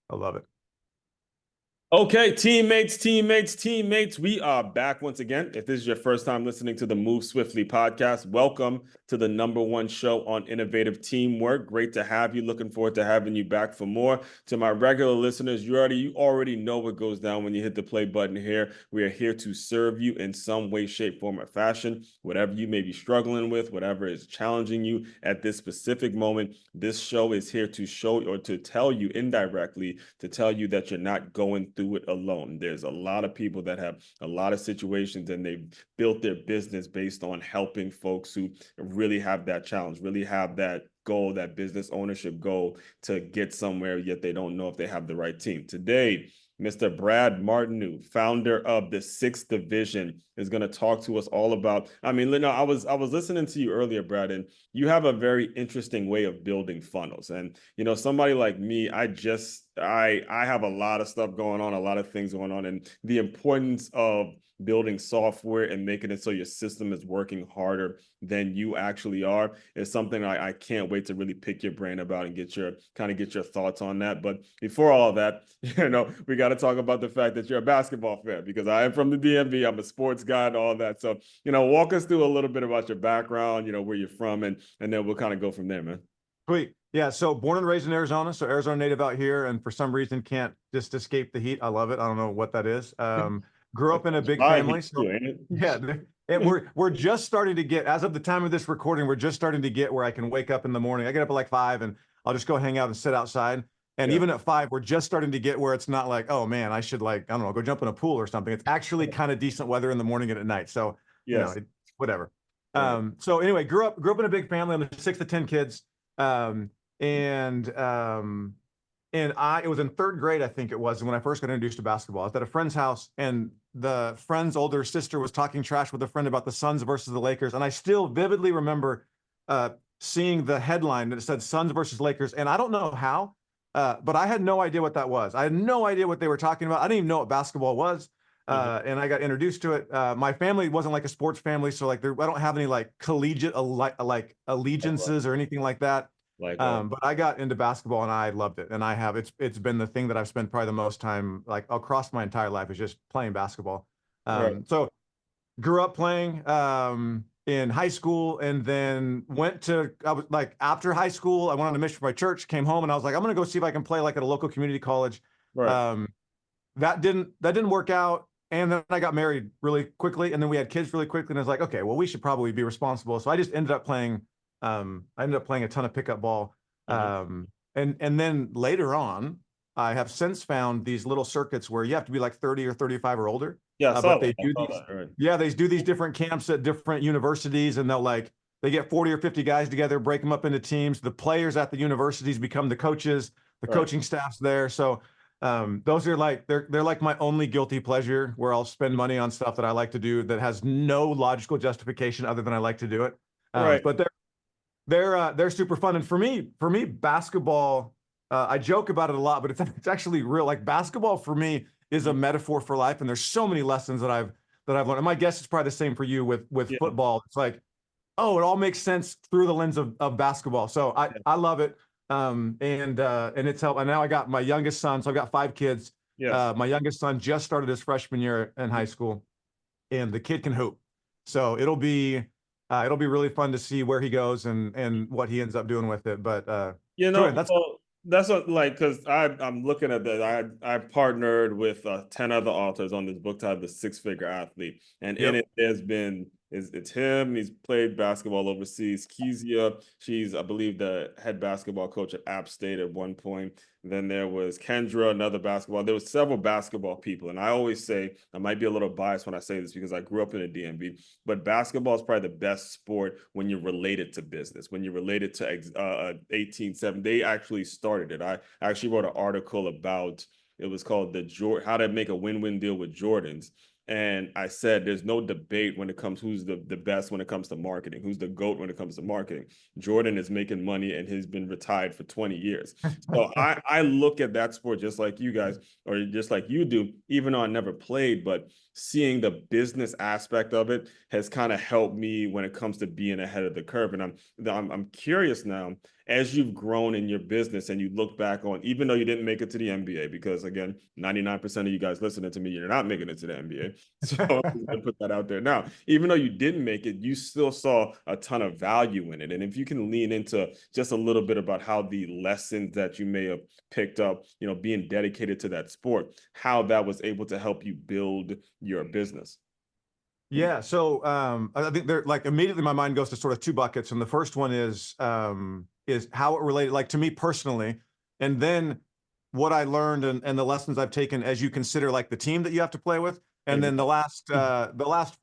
I love it. Okay, teammates, we are back once again. If this is your first time listening to the Move Swiftly podcast, welcome to the #1 show on innovative teamwork. Great to have you. Looking forward to having you back for more. To my regular listeners, you already know what goes down when you hit the play button here. We are here to serve you in some way, shape, form, or fashion. Whatever you may be struggling with, whatever is challenging you at this specific moment, this show is here to show or to tell you indirectly, to tell you that you're not going through it alone. There's a lot of people that have a lot of situations and they've built their business based on helping folks who really have that challenge, really have that goal, that business ownership goal to get somewhere, yet they don't know if they have the right team. Today, Mr. Brad Martineau, founder of the 6thDivision, is going to talk to us all about. I mean, I was listening to you earlier, Brad, and you have a very interesting way of building funnels. And somebody like me, I have a lot of stuff going on, a lot of things going on, and the importance of building software and making it so your system is working harder than you actually are is something I can't wait to really pick your brain about and get your thoughts on that. But before all of that, we got to talk about the fact that you're a basketball fan, because I am from the DMV. I'm a sports guy and all that. So, walk us through a little bit about your background, where you're from, and then we'll kind of go from there, man. Sweet. Yeah. So born and raised in Arizona. So Arizona native out here. And for some reason can't just escape the heat. I love it. I don't know what that is. Grew up in a big family. So, yeah. And we're just starting to get, as of the time of this recording, we're just starting to get where I can wake up in the morning. I get up at like 5 and I'll just go hang out and sit outside. And even at 5, we're just starting to get where it's not like, oh man, I should I don't know, go jump in a pool or something. It's actually kind of decent weather in the morning and at night. So, whatever. Right. So anyway, grew up in a big family. I'm the 6th of 10 kids. It was in 3rd grade, I think it was, when I first got introduced to basketball. I was at a friend's house, and the friend's older sister was talking trash with a friend about the Suns versus the Lakers. And I still vividly remember seeing the headline that said Suns versus Lakers. And I don't know how, but I had no idea what that was. I had no idea what they were talking about. I didn't even know what basketball was. And I got introduced to it. My family wasn't like a sports family, so I don't have any like collegiate allegiances or anything like that. But I got into basketball and I loved it, and it's been the thing that I've spent probably the most time like across my entire life is just playing basketball. So grew up playing in high school, and then I was like, after high school, I went on a mission for my church, came home, and I was like, I'm gonna go see if I can play like at a local community college. That didn't work out. And then I got married really quickly, and then we had kids really quickly. And I was like, okay, well, we should probably be responsible. So I just ended up playing. I ended up playing a ton of pickup ball. And then later on, I have since found these little circuits where you have to be like 30 or 35 or older. But they do these different camps at different universities, and they get 40 or 50 guys together, break them up into teams. The players at the universities become the coaches, the coaching staff's there. So those are like they're like my only guilty pleasure, where I'll spend money on stuff that I like to do that has no logical justification other than I like to do it. But they're super fun. And for me, basketball, I joke about it a lot, but it's actually real. Like, basketball for me is a metaphor for life, and there's so many lessons that I've learned. And my guess is probably the same for you with football. It's like, oh, it all makes sense through the lens of basketball. So I love it. And it's helped. And now I got my youngest son. So I've got 5 kids. My youngest son just started his freshman year in high school, and the kid can hoop. So it'll be really fun to see where he goes and what he ends up doing with it. But that's what, like, because I'm looking at that. I partnered with 10 other authors on this book titled The 6-Figure Athlete, and in it it's him. He's played basketball overseas. Kezia, she's, I believe, the head basketball coach at App State at one point. Then there was Kendra, another basketball. There was several basketball people, and I always say, I might be a little biased when I say this because I grew up in the DMV, but basketball is probably the best sport when you're related to business, when you're related to 18-7. They actually started it. I actually wrote an article about, it was called How to Make a Win-Win Deal with Jordans. And I said, there's no debate when it comes who's the best when it comes to marketing, who's the GOAT when it comes to marketing. Jordan is making money and he's been retired for 20 years. So I look at that sport just like you guys, or just like you do, even though I never played, but seeing the business aspect of it has kind of helped me when it comes to being ahead of the curve. And I'm curious now, as you've grown in your business and you look back on, even though you didn't make it to the NBA, because again, 99% of you guys listening to me, you're not making it to the NBA. So I'm just gonna put that out there. Now, even though you didn't make it, you still saw a ton of value in it. And if you can lean into just a little bit about how the lessons that you may have picked up, being dedicated to that sport, how that was able to help you build your business. Yeah. So I think they're like immediately my mind goes to sort of two buckets. And the first one is how it related, like to me personally, and then what I learned and the lessons I've taken as you consider like the team that you have to play with. And then the last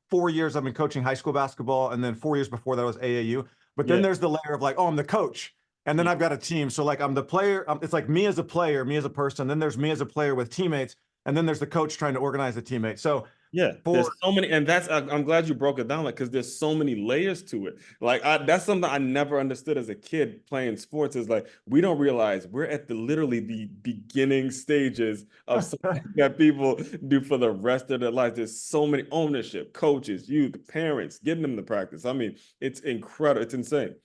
4 years I've been coaching high school basketball, and then 4 years before that was AAU. But then there's the layer of like, oh, I'm the coach, and then I've got a team. So like I'm the player. It's like me as a player, me as a person. Then there's me as a player with teammates, and then there's the coach trying to organize the teammates. So there's so many, and I'm glad you broke it down, like, because there's so many layers to it. Like that's something I never understood as a kid playing sports, is like we don't realize we're at literally the beginning stages of something that people do for the rest of their life. There's so many ownership, coaches, youth, parents, getting them to practice. I mean, it's incredible. It's insane.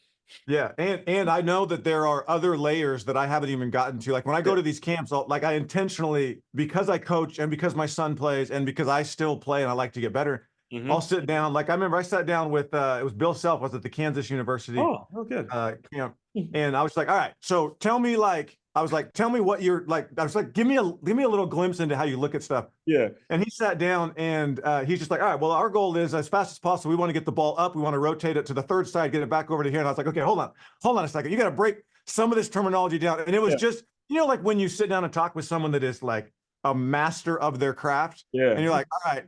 Yeah, and I know that there are other layers that I haven't even gotten to. Like when I go to these camps, I intentionally, because I coach and because my son plays and because I still play and I like to get better, I'll sit down. Like I remember I sat down with it was Bill Self was at the Kansas University Good. Camp, and I was like, all right, so tell me tell me what you're like. I was like, give me a little glimpse into how you look at stuff. Yeah. And he sat down and he's just like, all right, well, our goal is as fast as possible. We want to get the ball up. We want to rotate it to the third side, get it back over to here. And I was like, okay, hold on a second. You got to break some of this terminology down. And it was just, like when you sit down and talk with someone that is like a master of their craft, and you're like, all right,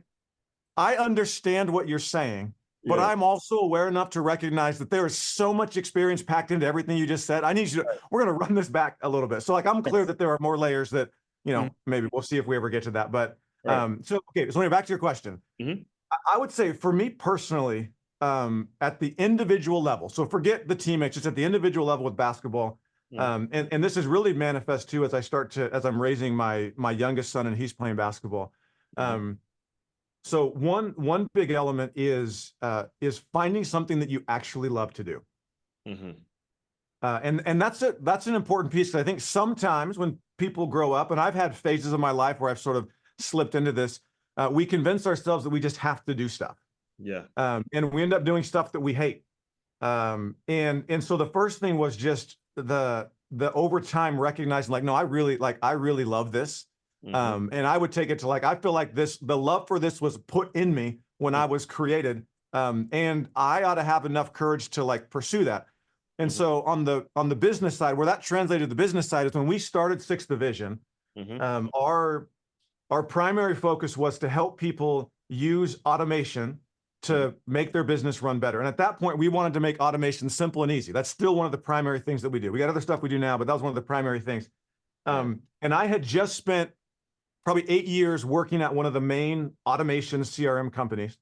I understand what you're saying, but I'm also aware enough to recognize that there is so much experience packed into everything you just said. I need you to, we're going to run this back a little bit. So like, I'm clear that there are more layers that, maybe we'll see if we ever get to that. But so back to your question. I would say for me personally, at the individual level, so forget the teammates, just at the individual level with basketball. And this is really manifest too, as I'm raising my youngest son and he's playing basketball. So one big element is finding something that you actually love to do. And that's an important piece. I think sometimes when people grow up, and I've had phases of my life where I've sort of slipped into this, we convince ourselves that we just have to do stuff. And we end up doing stuff that we hate. And so the first thing was just the over time recognizing like, no, I really love this. And I would take it to like, I feel like the love for this was put in me when I was created. And I ought to have enough courage to like pursue that. And so on the business side, where that translated to the business side is when we started 6thDivision, our primary focus was to help people use automation to make their business run better. And at that point, we wanted to make automation simple and easy. That's still one of the primary things that we do. We got other stuff we do now, but that was one of the primary things. And I had just spent probably 8 years working at one of the main automation CRM companies.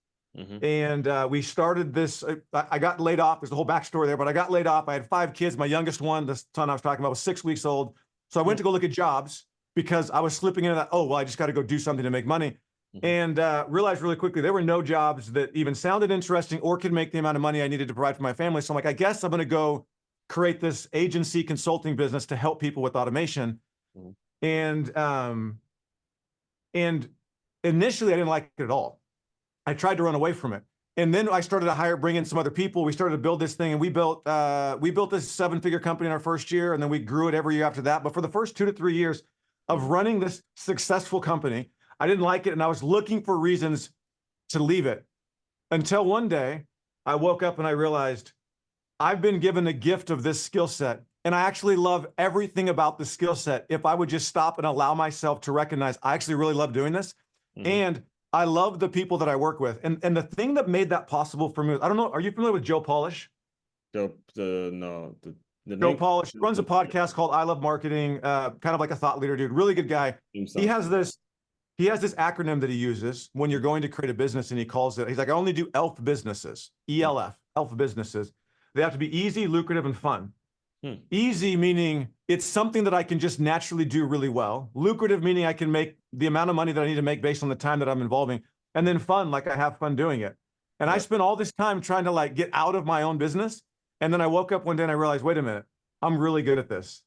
And we started this, I got laid off. There's the whole backstory there, but I got laid off. I had 5 kids. My youngest one, the son I was talking about, was 6 weeks old. So I went to go look at jobs because I was slipping into that, oh, well, I just got to go do something to make money. And realized really quickly there were no jobs that even sounded interesting or could make the amount of money I needed to provide for my family. So I'm like, I guess I'm going to go create this agency consulting business to help people with automation. And initially I didn't like it at all. I tried to run away from it. And then I started to bring in some other people. We started to build this thing, and we built this 7-figure company in our first year, and then we grew it every year after that. But for the first 2 to 3 years of running this successful company, I didn't like it, and I was looking for reasons to leave it. Until one day, I woke up and I realized I've been given a gift of this skill set, and I actually love everything about the skill set. If I would just stop and allow myself to recognize I actually really love doing this, and I love the people that I work with. And the thing that made that possible for me, I don't know, are you familiar with Joe Polish? No. Joe Polish runs a podcast called I Love Marketing, kind of like a thought leader dude, really good guy. He has this acronym that he uses when you're going to create a business, and he's like, I only do ELF businesses, ELF, ELF businesses. They have to be easy, lucrative, and fun. Easy meaning it's something that I can just naturally do really well. Lucrative meaning I can make the amount of money that I need to make based on the time that I'm involving. And then fun, like I have fun doing it. And I spent all this time trying to like get out of my own business. And then I woke up one day and I realized, wait a minute, I'm really good at this.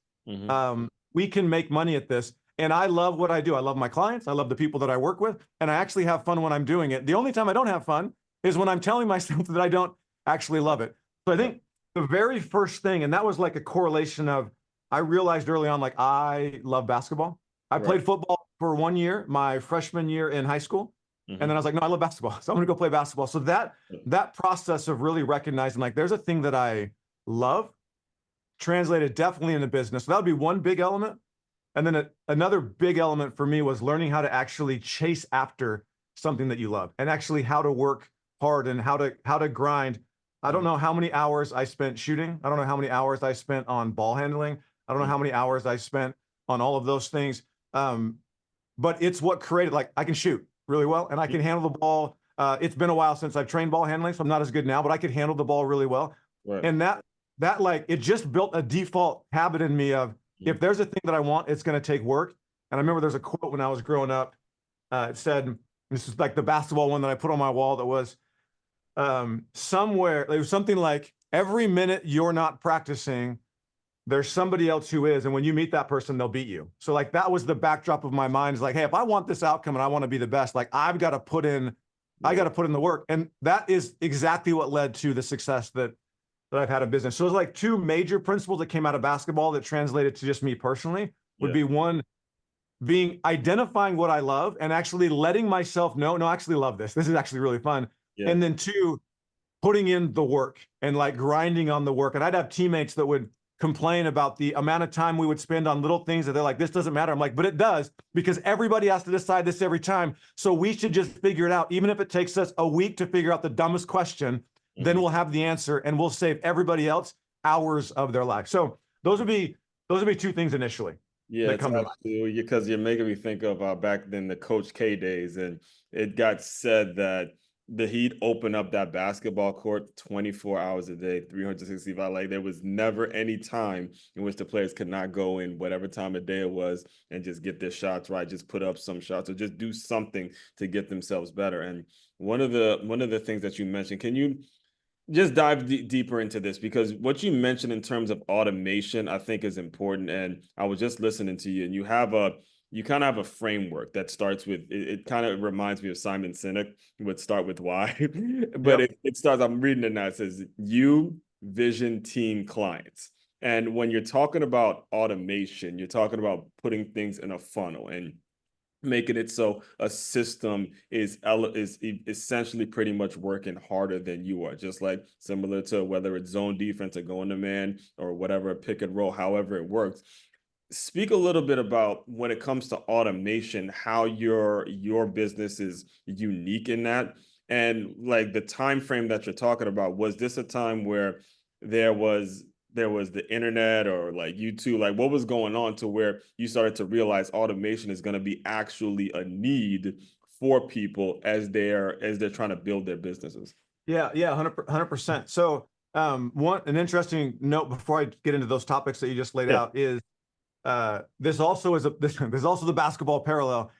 We can make money at this. And I love what I do. I love my clients. I love the people that I work with. And I actually have fun when I'm doing it. The only time I don't have fun is when I'm telling myself that I don't actually love it. So I think the very first thing, and that was like a correlation of, I realized early on, like, I love basketball. I played football for 1 year, my freshman year in high school. And then I was like, no, I love basketball. So I'm gonna go play basketball. So that process of really recognizing, like, there's a thing that I love, translated definitely into business. So that would be one big element. And then another big element for me was learning how to actually chase after something that you love, and actually how to work hard and how to grind. I don't know how many hours I spent shooting. I don't know how many hours I spent on ball handling. I don't know how many hours I spent on all of those things. But it's what created, like, I can shoot really well and I can handle the ball. It's been a while since I've trained ball handling, so I'm not as good now, but I could handle the ball really well. And that like, it just built a default habit in me of, if there's a thing that I want, it's going to take work. And I remember there's a quote when I was growing up. It said, this is like the basketball one that I put on my wall, that was somewhere, it was something like, every minute you're not practicing, there's somebody else who is. And when you meet that person, they'll beat you. So like, that was the backdrop of my mind, is like, hey, if I want this outcome and I want to be the best, like, I've got to put in, I got to put in the work. And that is exactly what led to the success that I've had in business. So it's like two major principles that came out of basketball that translated to just me personally would be, one, identifying what I love and actually letting myself know, no, I actually love this. This is actually really fun. And then two, putting in the work and like grinding on the work. And I'd have teammates that would complain about the amount of time we would spend on little things that they're like, this doesn't matter. I'm like, but it does, because everybody has to decide this every time. So we should just figure it out. Even if it takes us a week to figure out the dumbest question, then we'll have the answer and we'll save everybody else hours of their life. So those would be two things initially. Yeah, it's absolutely, because you're making me think of back then the Coach K days, and it got said that he'd open up that basketball court 24 hours a day, 365. Like, there was never any time in which the players could not go in whatever time of day it was and just get their shots right, just put up some shots or just do something to get themselves better. And one of the things that you mentioned, can you just dive deeper into this? Because what you mentioned in terms of automation, I think, is important. And I was just listening to you, and you kind of have a framework that starts with, it kind of reminds me of Simon Sinek, would start with why, but it starts, I'm reading it now, it says, you, vision, team, clients. And when you're talking about automation, you're talking about putting things in a funnel and making it so a system is essentially pretty much working harder than you are, just like similar to whether it's zone defense or going to man or whatever, pick and roll, however it works. Speak a little bit about, when it comes to automation, how your business is unique in that, and like the time frame that you're talking about. Was this a time where there was the internet or like YouTube? Like, what was going on to where you started to realize automation is going to be actually a need for people as they're trying to build their businesses? Yeah, 100%. So an interesting note before I get into those topics that you just laid out is, this also is there's also the basketball parallel.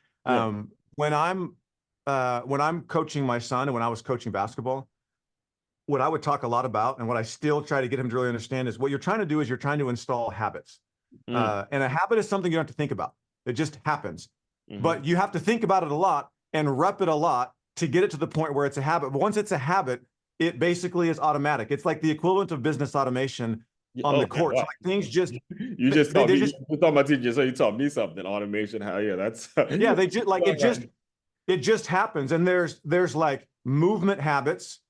When I'm coaching my son, and when I was coaching basketball, what I would talk a lot about, and what I still try to get him to really understand, is what you're trying to do is you're trying to install habits. And a habit is something you don't have to think about. It just happens. But you have to think about it a lot and rep it a lot to get it to the point where it's a habit. But once it's a habit, it basically is automatic. It's like the equivalent of business automation on the court. Wow. So like, things just, you just taught me, you taught my teacher, so you taught me something. Automation, how that's they just like, it just happens. And there's like movement habits.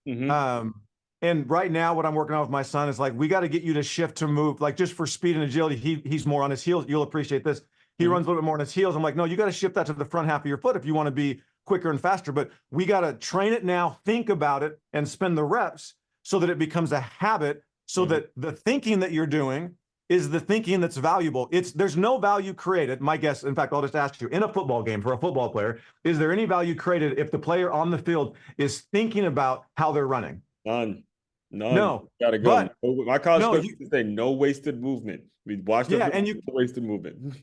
And right now what I'm working on with my son is like, we got to get you to shift to move, like, just for speed and agility. He's more on his heels. You'll appreciate this. He runs a little bit more on his heels. I'm like, no, you got to shift that to the front half of your foot if you want to be quicker and faster. But we got to train it now, think about it, and spend the reps so that it becomes a habit, so that the thinking that you're doing is the thinking that's valuable. There's no value created. My guess, in fact, I'll just ask you, in a football game for a football player, is there any value created if the player on the field is thinking about how they're running? None. No. Gotta go. My college coach say no wasted movement. We watched wasted movement.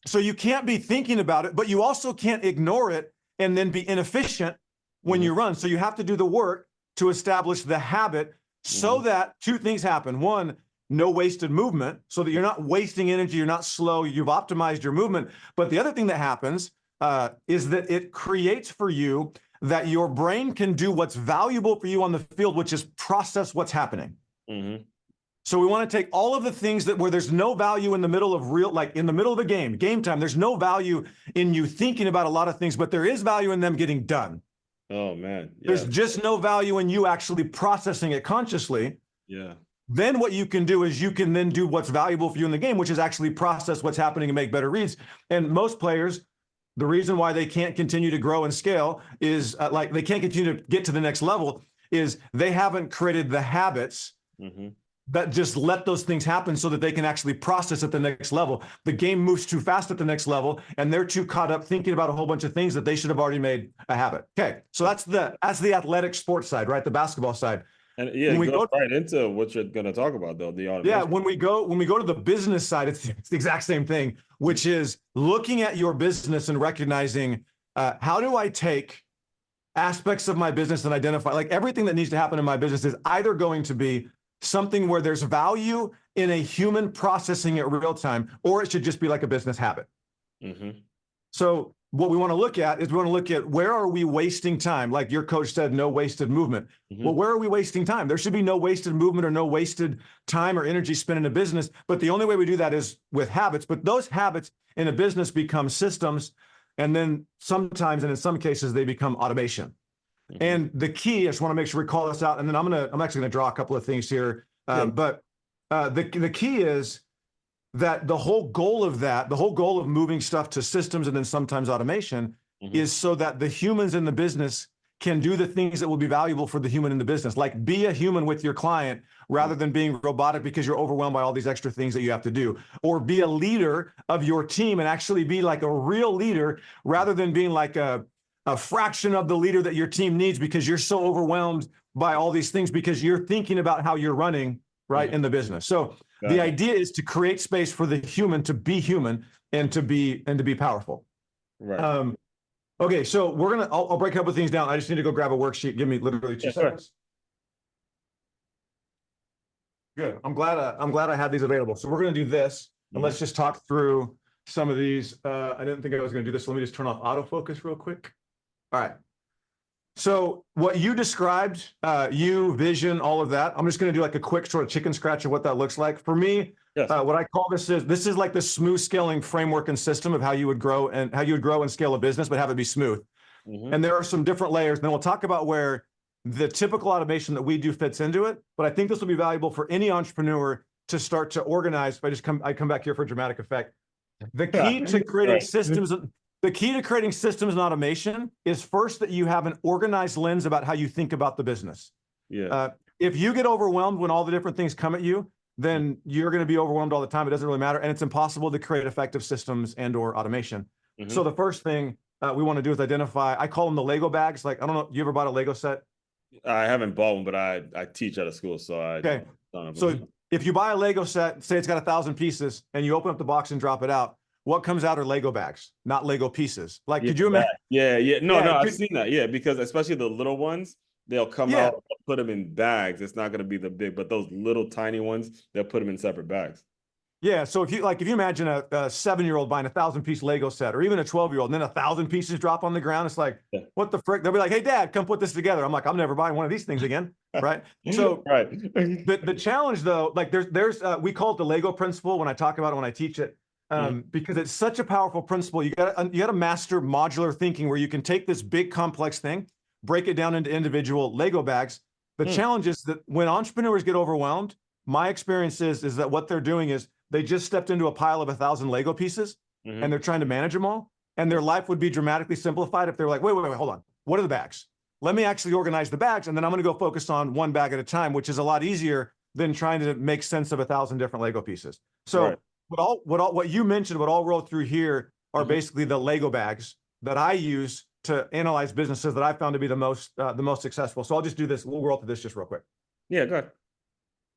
So you can't be thinking about it, but you also can't ignore it and then be inefficient when you run. So you have to do the work to establish the habit, so that two things happen. One, no wasted movement, so that you're not wasting energy, you're not slow, you've optimized your movement. But the other thing that happens is that it creates for you that your brain can do what's valuable for you on the field, which is process what's happening. Mm-hmm. So we want to take all of the things where there's no value in the middle of like in the middle of a game time, there's no value in you thinking about a lot of things, but there is value in them getting done. Oh man. Yeah. There's just no value in you actually processing it consciously. Yeah. Then what you can do is you can then do what's valuable for you in the game, which is actually process what's happening and make better reads. And most players, the reason why they can't continue to grow and scale is like they can't continue to get to the next level is they haven't created the habits that just let those things happen so that they can actually process at the next level. The game moves too fast at the next level, and they're too caught up thinking about a whole bunch of things that they should have already made a habit. Okay, so that's the athletic sports side, right? The basketball side. And yeah, when we go right into what you're going to talk about, though, the automation. Yeah, when we go to the business side, it's the exact same thing, which is looking at your business and recognizing how do I take aspects of my business and identify, like everything that needs to happen in my business is either going to be something where there's value in a human processing it real time, or it should just be like a business habit. So what we want to look at is we want to look at where are we wasting time? Like your coach said, no wasted movement. Well, where are we wasting time? There should be no wasted movement or no wasted time or energy spent in a business. But the only way we do that is with habits. But those habits in a business become systems. And then sometimes, and in some cases, they become automation. And the key, I just want to make sure we call this out, and then I'm actually going to draw a couple of things here. But the key is that the whole goal of moving stuff to systems and then sometimes automation is so that the humans in the business can do the things that will be valuable for the human in the business. Like be a human with your client rather than being robotic because you're overwhelmed by all these extra things that you have to do. Or be a leader of your team and actually be like a real leader rather than being like a fraction of the leader that your team needs because you're so overwhelmed by all these things because you're thinking about how you're running right in the business. So the idea is to create space for the human to be human and to be powerful. Right. Okay, so I'll break a couple of things down. I just need to go grab a worksheet. Give me literally 2 seconds. Good. I'm glad I had these available. So we're going to do this, and let's just talk through some of these. I didn't think I was going to do this. So let me just turn off autofocus real quick. All right. So what you described, vision, all of that, I'm just going to do like a quick sort of chicken scratch of what that looks like. For me, what I call this is like the smooth scaling framework and system of how you would grow and scale a business, but have it be smooth. And there are some different layers. And then we'll talk about where the typical automation that we do fits into it. But I think this will be valuable for any entrepreneur to start to organize. If I come back here for dramatic effect. The key to creating systems. The key to creating systems and automation is first that you have an organized lens about how you think about the business. If you get overwhelmed when all the different things come at you, then you're going to be overwhelmed all the time. It doesn't really matter. And it's impossible to create effective systems and or automation. So the first thing we want to do is identify, I call them the Lego bags. Like, I don't know, you ever bought a Lego set? I haven't bought one, but I teach at a school. So okay. So if you buy a Lego set, say it's got 1,000 pieces and you open up the box and drop it out, what comes out are Lego bags, not Lego pieces. Like, could you imagine? No, I've seen that. Yeah, because especially the little ones, they'll come out, put them in bags. It's not going to be the big, but those little tiny ones, they'll put them in separate bags. Yeah. So if you imagine a 7-year-old buying 1,000-piece Lego set, or even a 12-year-old, and then 1,000 pieces drop on the ground, it's like, what the frick? They'll be like, "Hey, Dad, come put this together." I'm like, "I'm never buying one of these things again." Right. So the challenge though, like there's we call it the Lego principle when I talk about it, when I teach it. Because it's such a powerful principle. You got to master modular thinking where you can take this big complex thing, break it down into individual Lego bags. The challenge is that when entrepreneurs get overwhelmed, my experience is that what they're doing is they just stepped into a pile of 1,000 Lego pieces and they're trying to manage them all. And their life would be dramatically simplified if they were like, wait, hold on. What are the bags? Let me actually organize the bags. And then I'm going to go focus on one bag at a time, which is a lot easier than trying to make sense of 1,000 different Lego pieces. So what you mentioned, what I'll roll through here are basically the Lego bags that I use to analyze businesses that I found to be the most successful. So I'll just do this. We'll roll through this just real quick. Yeah, go ahead.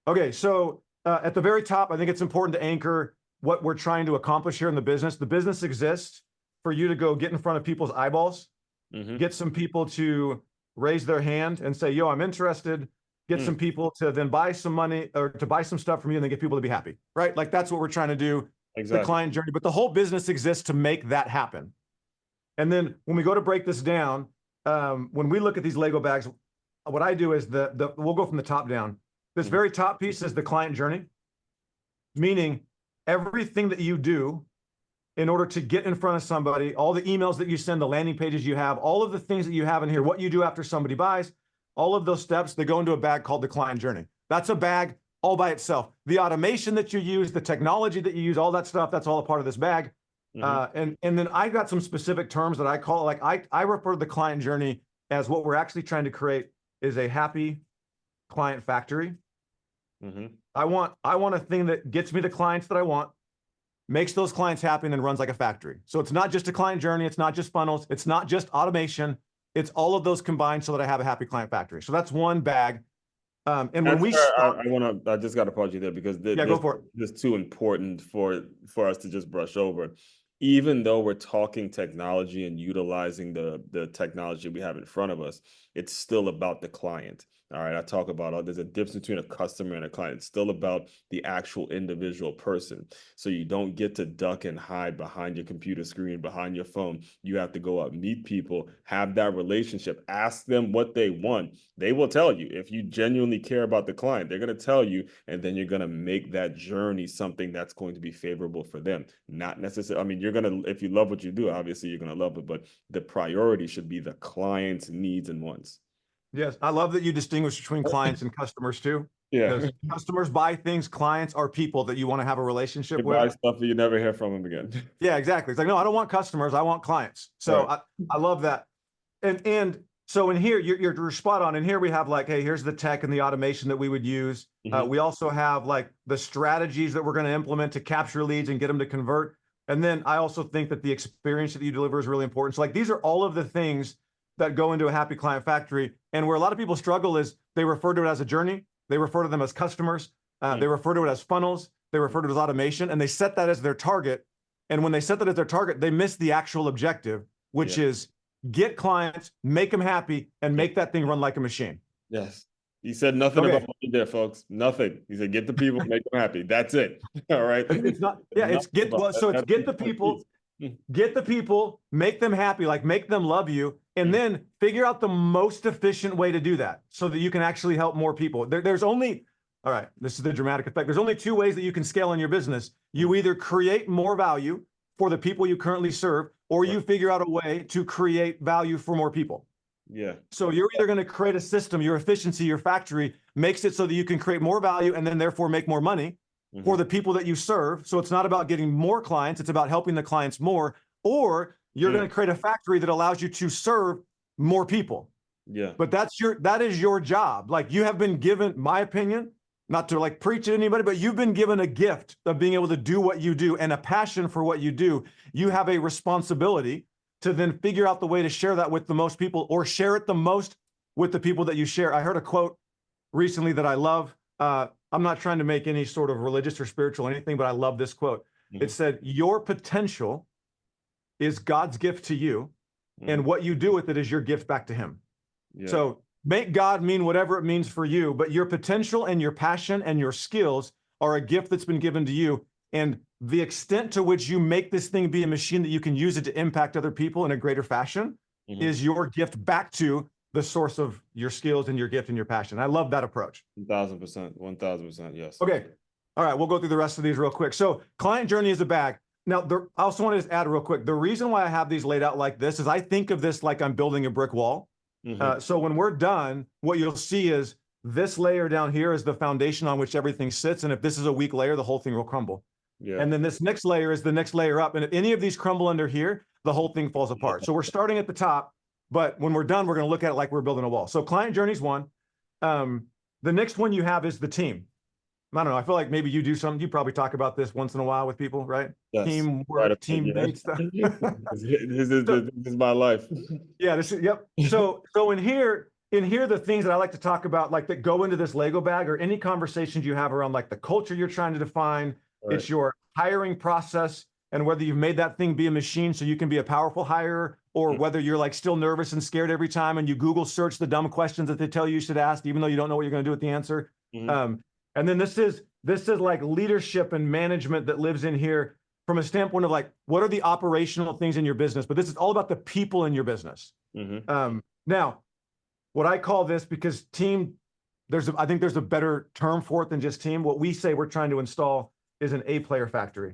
Okay, so at the very top, I think it's important to anchor what we're trying to accomplish here in the business. The business exists for you to go get in front of people's eyeballs, get some people to raise their hand and say, "Yo, I'm interested." get some people to then buy some money or to buy some stuff from you and then get people to be happy, right? Like that's what we're trying to do, Exactly. the client journey, but the whole business exists to make that happen. And then when we go to break this down, when we look at these Lego bags, what I do is we'll go from the top down. This very top piece is the client journey, meaning everything that you do in order to get in front of somebody, all the emails that you send, the landing pages you have, all of the things that you have in here, what you do after somebody buys, all of those steps, they go into a bag called the client journey. That's a bag all by itself. The automation that you use, the technology that you use, all that stuff, that's all a part of this bag. And then I got some specific terms that I call, like I refer to the client journey as what we're actually trying to create is a happy client factory. I want a thing that gets me the clients that I want, makes those clients happy, and then runs like a factory. So it's not just a client journey, it's not just funnels, it's not just automation, it's all of those combined so that I have a happy client factory. So that's one bag. And when we start, I just got to pause you there because go for it. This is too important for us to just brush over. Even though we're talking technology and utilizing the technology we have in front of us, it's still about the client. All right. I talk about there's a difference between a customer and a client. It's still about the actual individual person. So you don't get to duck and hide behind your computer screen, behind your phone. You have to go out, meet people, have that relationship, ask them what they want. They will tell you. If you genuinely care about the client, they're going to tell you, and then you're going to make that journey something that's going to be favorable for them. Not necessarily, I mean, you're going to, if you love what you do, obviously you're going to love it, but the priority should be the client's needs and wants. Yes, I love that you distinguish between clients and customers too. Yeah. Because customers buy things, clients are people that you want to have a relationship You with. buy stuff that you never hear from them again. Yeah, exactly. It's like, no, I don't want customers, I want clients. So right. I love that. And so in here, you're spot on. And here we have like, hey, here's the tech and the automation that we would use. We also have like the strategies that we're going to implement to capture leads and get them to convert. And then I also think that the experience that you deliver is really important. So like, these are all of the things that go into a happy client factory. And where a lot of people struggle is they refer to it as a journey. They refer to them as customers. They refer to it as funnels. They refer to it as automation, and they set that as their target. And when they set that as their target, they miss the actual objective, which is get clients, make them happy, and make that thing run like a machine. Yes. He said nothing about money there, folks. Nothing. He said, get the people, make them happy. That's it. All right. It's not, yeah, it's get, well, so it's get the people, make them happy, like make them love you, and then figure out the most efficient way to do that so that you can actually help more people. There's only, all right, this is the dramatic effect. There's only two ways that you can scale in your business. You either create more value for the people you currently serve, or you figure out a way to create value for more people. Yeah. So you're either going to create a system, your efficiency, your factory makes it so that you can create more value and then therefore make more money for the people that you serve. So it's not about getting more clients, it's about helping the clients more. Or you're going to create a factory that allows you to serve more people. Yeah. But that is your job. Like, you have been given, my opinion, not to like preach at anybody, but you've been given a gift of being able to do what you do and a passion for what you do. You have a responsibility to then figure out the way to share that with the most people, or share it the most with the people that you share. I heard a quote recently that I love. I'm not trying to make any sort of religious or spiritual anything, but I love this quote. It said, your potential is God's gift to you, and what you do with it is your gift back to him. Yeah. So make God mean whatever it means for you, but your potential and your passion and your skills are a gift that's been given to you. And the extent to which you make this thing be a machine that you can use it to impact other people in a greater fashion is your gift back to the source of your skills and your gift and your passion. I love that approach. 1000%, 1000%, yes. Okay. All right, we'll go through the rest of these real quick. So client journey is a bag. Now, I also want to just add real quick, the reason why I have these laid out like this is I think of this like I'm building a brick wall. So when we're done, what you'll see is this layer down here is the foundation on which everything sits. And if this is a weak layer, the whole thing will crumble. Yeah. And then this next layer is the next layer up. And if any of these crumble under here, the whole thing falls apart. So we're starting at the top, but when we're done, we're going to look at it like we're building a wall. So client journey is one. The next one you have is the team. I don't know. I feel like maybe you do something. You probably talk about this once in a while with people, right? Yes. Teamwork, teammates. This is my life. Yeah. Yep. So in here, the things that I like to talk about, like that go into this Lego bag, or any conversations you have around like the culture you're trying to define. Right. It's your hiring process. and whether you've made that thing be a machine so you can be a powerful hirer, or whether you're like still nervous and scared every time and you Google search the dumb questions that they tell you should ask, even though you don't know what you're going to do with the answer. And then this is like leadership and management that lives in here from a standpoint of like, what are the operational things in your business? But this is all about the people in your business. Now, what I call this, because team, I think there's a better term for it than just team. What we say we're trying to install is an A player factory.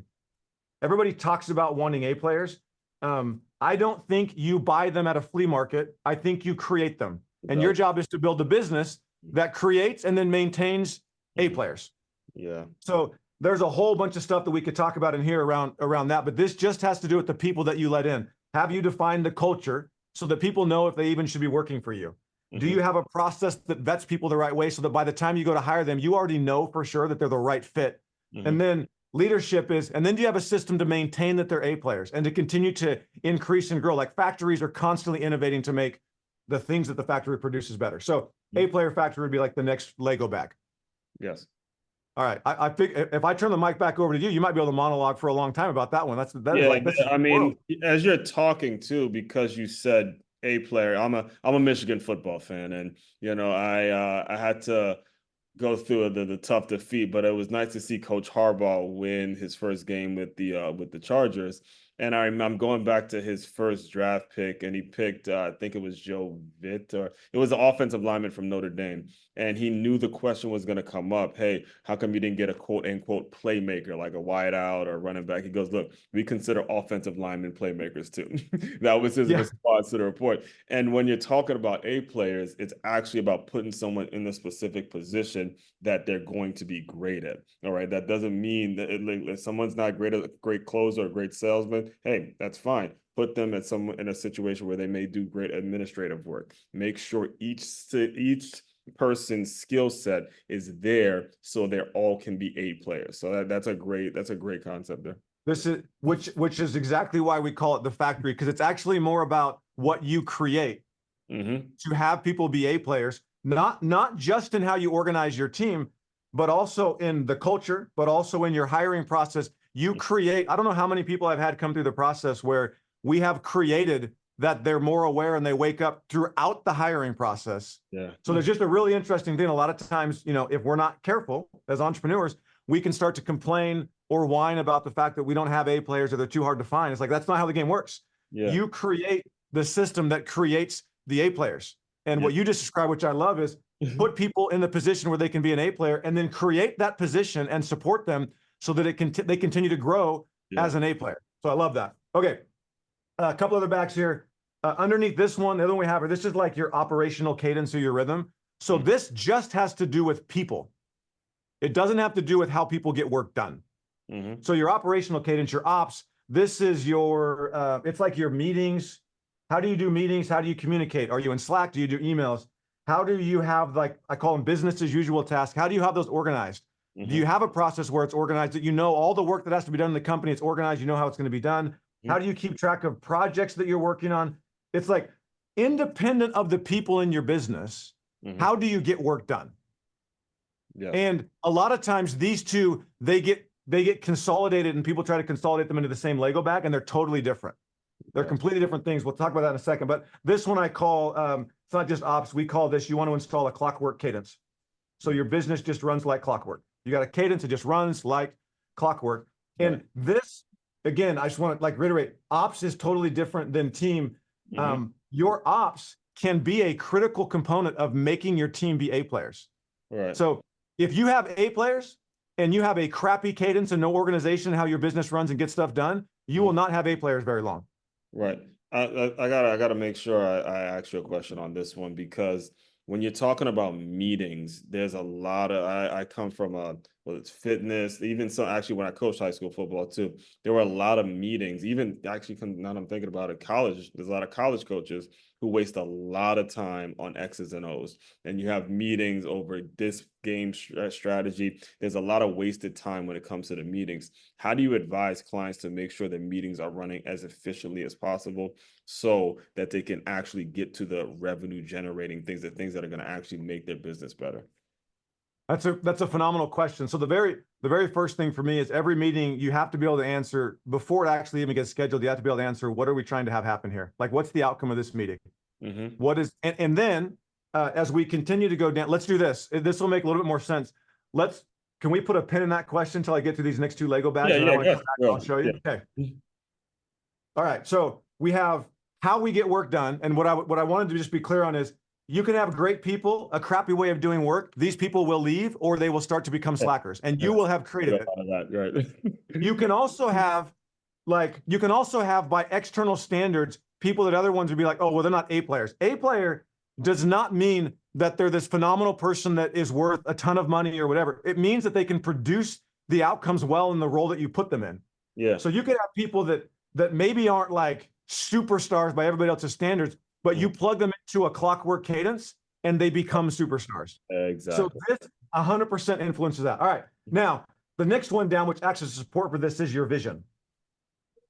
Everybody talks about wanting A players. I don't think you buy them at a flea market. I think you create them. And your job is to build a business that creates and then maintains A players. Yeah. So there's a whole bunch of stuff that we could talk about in here around that, but this just has to do with the people that you let in. Have you defined the culture so that people know if they even should be working for you? Do you have a process that vets people the right way so that by the time you go to hire them, you already know for sure that they're the right fit? And then leadership is, and then do you have a system to maintain that they're A players and to continue to increase and grow? Like factories are constantly innovating to make the things that the factory produces better. So A player factory would be like the next Lego bag. Yes. All right. I think if I turn the mic back over to you, you might be able to monologue for a long time about that one. That's I mean, as you're talking too, because you said A player, I'm a Michigan football fan, and I had to go through the tough defeat, but it was nice to see Coach Harbaugh win his first game with the Chargers. And I'm going back to his first draft pick, and he picked, I think it was Joe Vitt, or it was the offensive lineman from Notre Dame. And he knew the question was going to come up. Hey, how come you didn't get a quote unquote playmaker, like a wideout or running back? He goes, look, we consider offensive linemen playmakers too. That was his response to the report. And when you're talking about A players, it's actually about putting someone in a specific position that they're going to be great at. All right. That doesn't mean that if someone's not great closer or great salesman, hey, that's fine. Put them in a situation where they may do great administrative work. Make sure each person's skill set is there so they all can be A players. So that's a great concept there. This is which is exactly why we call it the factory, because it's actually more about what you create to have people be A players, not just in how you organize your team, but also in the culture, but also in your hiring process. You create, I don't know how many people I've had come through the process where we have created that they're more aware and they wake up throughout the hiring process. So there's just a really interesting thing. A lot of times, if we're not careful as entrepreneurs, we can start to complain or whine about the fact that we don't have A players or they're too hard to find. It's like, that's not how the game works. You create the system that creates the A players. And what you just described, which I love, is put people in the position where they can be an A player and then create that position and support them so that they continue to grow as an A player. So I love that. Okay. A couple other backs here. Underneath this one, the other one we have, this is like your operational cadence or your rhythm. So this just has to do with people. It doesn't have to do with how people get work done. So your operational cadence, your ops, this is your, it's like your meetings. How do you do meetings? How do you communicate? Are you in Slack? Do you do emails? How do you have, like, I call them business as usual tasks. How do you have those organized? Do you have a process where it's organized, that all the work that has to be done in the company, it's organized, how it's going to be done? How do you keep track of projects that you're working on? It's like, independent of the people in your business, how do you get work done? And a lot of times these two, they get consolidated, and people try to consolidate them into the same Lego bag, and they're totally different. They're completely different things. We'll talk about that in a second. But this one I call, it's not just ops. We call this, you want to install a clockwork cadence. So your business just runs like clockwork. You got a cadence, it just runs like clockwork. And this, again, I just want to reiterate, ops is totally different than team. Your ops can be a critical component of making your team be A players. So if you have A players and you have a crappy cadence and no organization, how your business runs and gets stuff done, you will not have A players very long. I gotta make sure I ask you a question on this one, because when you're talking about meetings, there's a lot of, I come from it's fitness, even actually when I coached high school football too, there were a lot of meetings, even actually now that I'm thinking about it, college, there's a lot of college coaches who waste a lot of time on X's and O's, and you have meetings over this game strategy. There's a lot of wasted time when it comes to the meetings. How do you advise clients to make sure that meetings are running as efficiently as possible so that they can actually get to the revenue generating things, the things that are going to actually make their business better? That's a phenomenal question. So the very first thing for me is every meeting you have to be able to answer before it actually even gets scheduled. You have to be able to answer, what are we trying to have happen here? Like, what's the outcome of this meeting? What is, and then as we continue to go down, let's do this. This will make a little bit more sense. Can we put a pin in that question until I get to these next two Lego bags? And I want to come back and I'll show you. Okay. All right. So we have how we get work done. And what I wanted to just be clear on is, you can have great people, a crappy way of doing work. These people will leave, or they will start to become slackers, and you will have created it. Right. You can also have by external standards, people that other ones would be like, oh, well, they're not A players. A player does not mean that they're this phenomenal person that is worth a ton of money or whatever. It means that they can produce the outcomes well in the role that you put them in. Yeah. So you could have people that maybe aren't like superstars by everybody else's standards, but you plug them into a clockwork cadence and they become superstars. Exactly. So this 100% influences that. All right. Now, the next one down, which acts as support for this, is your vision.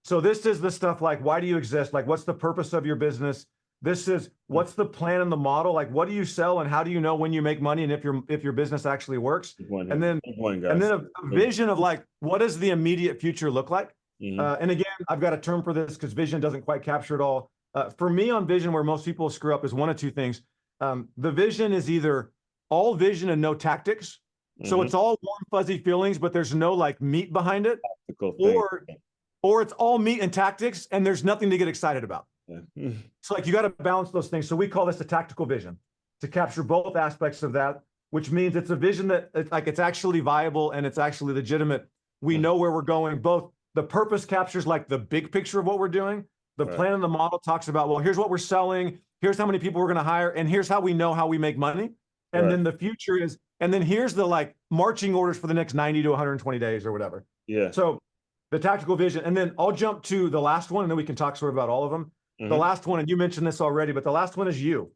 So this is the stuff like, why do you exist? Like, what's the purpose of your business? This is what's the plan and the model? Like, what do you sell and how do you know when you make money and if your business actually works? And then a vision of like, what does the immediate future look like? And again, I've got a term for this because vision doesn't quite capture it all. For me on vision, where most people screw up is one of two things. The vision is either all vision and no tactics. So it's all warm, fuzzy feelings, but there's no like meat behind it. Or it's all meat and tactics and there's nothing to get excited about. So like you got to balance those things. So we call this a tactical vision, to capture both aspects of that, which means it's a vision that it's actually viable and it's actually legitimate. We know where we're going. Both the purpose captures like the big picture of what we're doing. The plan and the model talks about, well, here's what we're selling, here's how many people we're going to hire, and here's how we know how we make money. And then the future is, and then here's the like marching orders for the next 90 to 120 days or whatever. Yeah. So the tactical vision, and then I'll jump to the last one, and then we can talk sort of about all of them. The last one, and you mentioned this already, but the last one is you.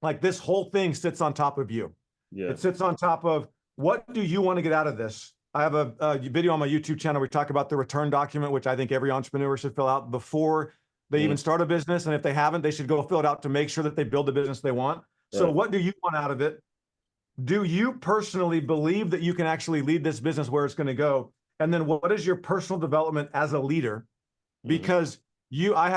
Like this whole thing sits on top of you. Yeah. It sits on top of, what do you want to get out of this? I have a video on my YouTube channel. We talk about the return document, which I think every entrepreneur should fill out before they even start a business. And if they haven't, they should go fill it out to make sure that they build the business they want. So what do you want out of it? Do you personally believe that you can actually lead this business where it's going to go? And then what is your personal development as a leader? Because I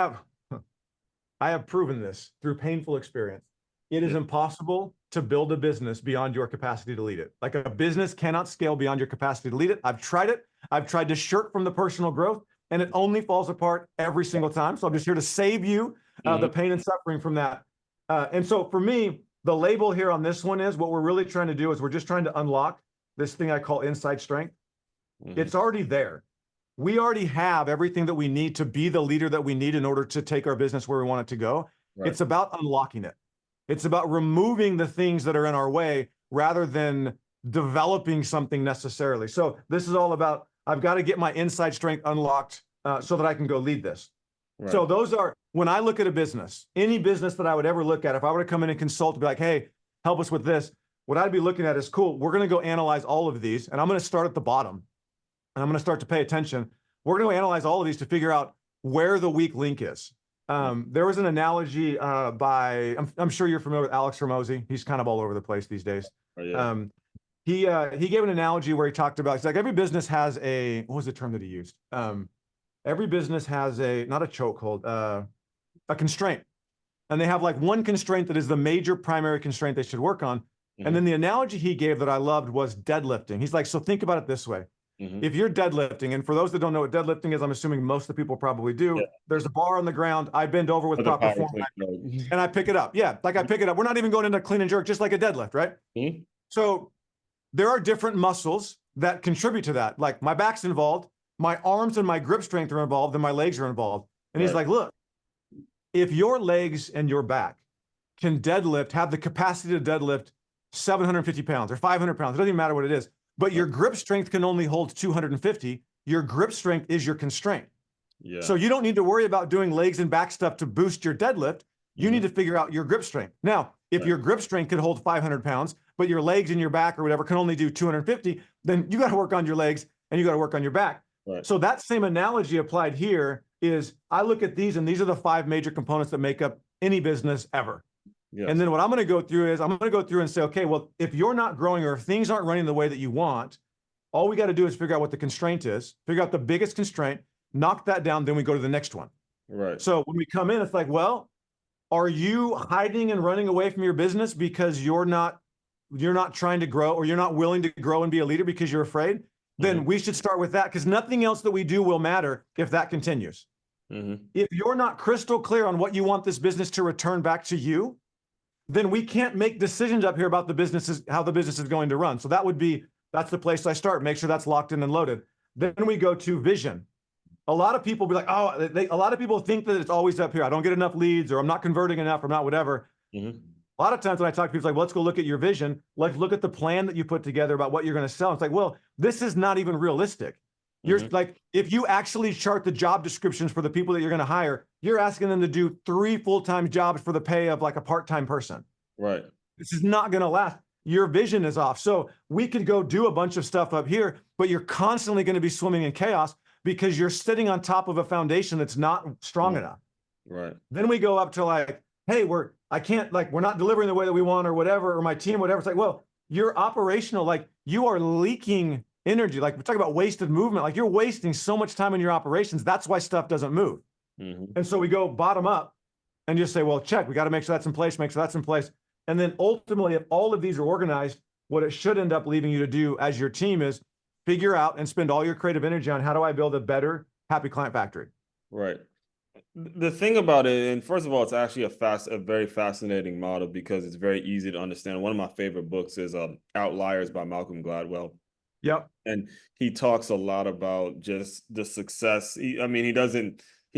have proven this through painful experience. It is impossible to build a business beyond your capacity to lead it. Like a business cannot scale beyond your capacity to lead it. I've tried it. I've tried to shirk from the personal growth, and it only falls apart every single time. So I'm just here to save you the pain and suffering from that. And so for me, the label here on this one is, what we're really trying to do is we're just trying to unlock this thing I call inside strength. It's already there. We already have everything that we need to be the leader that we need in order to take our business where we want it to go. It's about unlocking it. It's about removing the things that are in our way rather than developing something necessarily. So this is all about, I've got to get my inside strength unlocked so that I can go lead this. So those are, when I look at a business, any business that I would ever look at, if I were to come in and consult and be like, hey, help us with this, what I'd be looking at is, cool, we're going to go analyze all of these, and I'm going to start at the bottom, and I'm going to start to pay attention. We're going to analyze all of these to figure out where the weak link is. There was an analogy by, I'm sure you're familiar with Alex Hormozy. He's kind of all over the place these days. He gave an analogy where he talked about, it's like every business has a, what was the term that he used? Every business has not a chokehold, a constraint. And they have like one constraint that is the major primary constraint they should work on. And then the analogy he gave that I loved was deadlifting. He's like, so think about it this way. If you're deadlifting, and for those that don't know what deadlifting is, I'm assuming most of the people probably do. There's a bar on the ground. I bend over with proper form, and I pick it up. Yeah, like I pick it up. We're not even going into clean and jerk, just like a deadlift, right? So there are different muscles that contribute to that. Like my back's involved, my arms and my grip strength are involved, and my legs are involved. And he's like, look, if your legs and your back can deadlift, have the capacity to deadlift 750 pounds or 500 pounds, it doesn't even matter what it is, but your grip strength can only hold 250, your grip strength is your constraint. So you don't need to worry about doing legs and back stuff to boost your deadlift. You need to figure out your grip strength. Now, if your grip strength could hold 500 pounds, but your legs and your back or whatever can only do 250, then you got to work on your legs and you got to work on your back. So that same analogy applied here is, I look at these, and these are the 5 major components that make up any business ever. Yes. And then what I'm going to go through is I'm going to go through and say, okay, well, if you're not growing or if things aren't running the way that you want, all we got to do is figure out what the constraint is, figure out the biggest constraint, knock that down, then we go to the next one. Right. So when we come in, it's like, well, are you hiding and running away from your business because you're not trying to grow, or you're not willing to grow and be a leader because you're afraid? Then we should start with that, because nothing else that we do will matter if that continues. If you're not crystal clear on what you want this business to return back to you, then we can't make decisions up here about the businesses, how the business is going to run. So that's the place I start. Make sure that's locked in and loaded. Then we go to vision. A lot of people be like, oh, a lot of people think that it's always up here. I don't get enough leads, or I'm not converting enough, or not whatever. A lot of times when I talk to people, it's like, well, let's go look at your vision. Let's look at the plan that you put together about what you're going to sell. It's like, well, this is not even realistic. You're like, if you actually chart the job descriptions for the people that you're going to hire, you're asking them to do 3 full-time jobs for the pay of like a part-time person. Right. This is not going to last. Your vision is off. So we could go do a bunch of stuff up here, but you're constantly going to be swimming in chaos because you're sitting on top of a foundation that's not strong enough. Right. Then we go up to like, hey, we're not delivering the way that we want, or whatever, or my team, whatever. It's like, well, you're operational, like you are leaking energy. Like we're talking about wasted movement. Like you're wasting so much time in your operations. That's why stuff doesn't move. And so we go bottom up and just say, well, check, we got to make sure that's in place, make sure that's in place. And then ultimately, if all of these are organized, what it should end up leaving you to do as your team is figure out and spend all your creative energy on, how do I build a better happy client factory? Right. The thing about it, and first of all, it's actually a very fascinating model because it's very easy to understand. One of my favorite books is Outliers by Malcolm Gladwell. Yep. And he talks a lot about just the success. He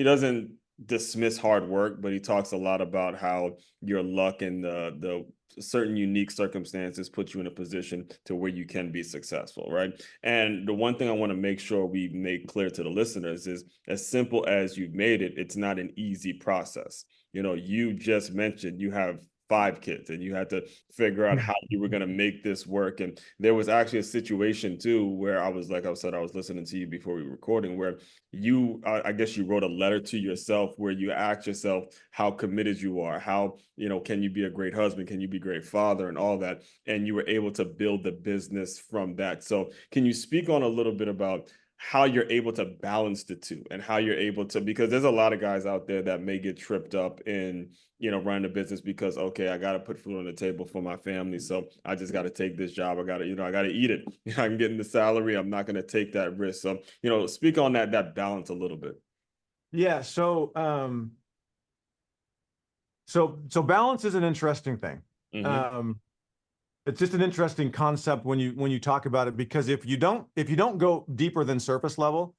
doesn't dismiss hard work, but he talks a lot about how your luck and the certain unique circumstances put you in a position to where you can be successful, right? And the one thing I want to make sure we make clear to the listeners is, as simple as you've made it, it's not an easy process. You just mentioned you have 5 kids and you had to figure out how you were going to make this work. And there was actually a situation too where I was listening to you before we were recording, where I guess you wrote a letter to yourself where you asked yourself how committed you are, how, can you be a great husband? Can you be a great father and all that? And you were able to build the business from that. So can you speak on a little bit about how you're able to balance the two, and how you're able to, because there's a lot of guys out there that may get tripped up in, running a business because, okay, I got to put food on the table for my family. So I just got to take this job. I got to eat it. I'm getting the salary. I'm not going to take that risk. So, speak on that balance a little bit. Yeah. So balance is an interesting thing. It's just an interesting concept when you talk about it, because if you don't go deeper than surface level,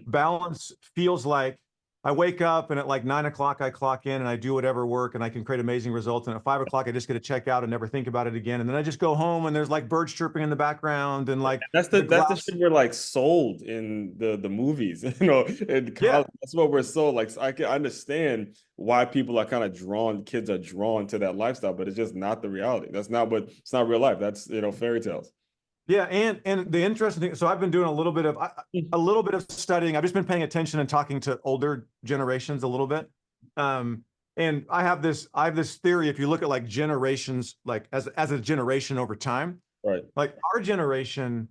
balance feels like I wake up and at like 9 o'clock I clock in and I do whatever work and I can create amazing results. And at 5 o'clock I just get to check out and never think about it again. And then I just go home and there's like birds chirping in the background and like that's the shit we're like sold in the movies, in college. Yeah. That's what we're sold. Like I can understand why people are kind of kids are drawn to that lifestyle, but it's just not the reality. It's not real life. That's, fairy tales. Yeah, and the interesting thing, so I've been doing a little bit of studying. I've just been paying attention and talking to older generations a little bit. And I have this theory, if you look at like generations, like as a generation over time, right? Like our generation,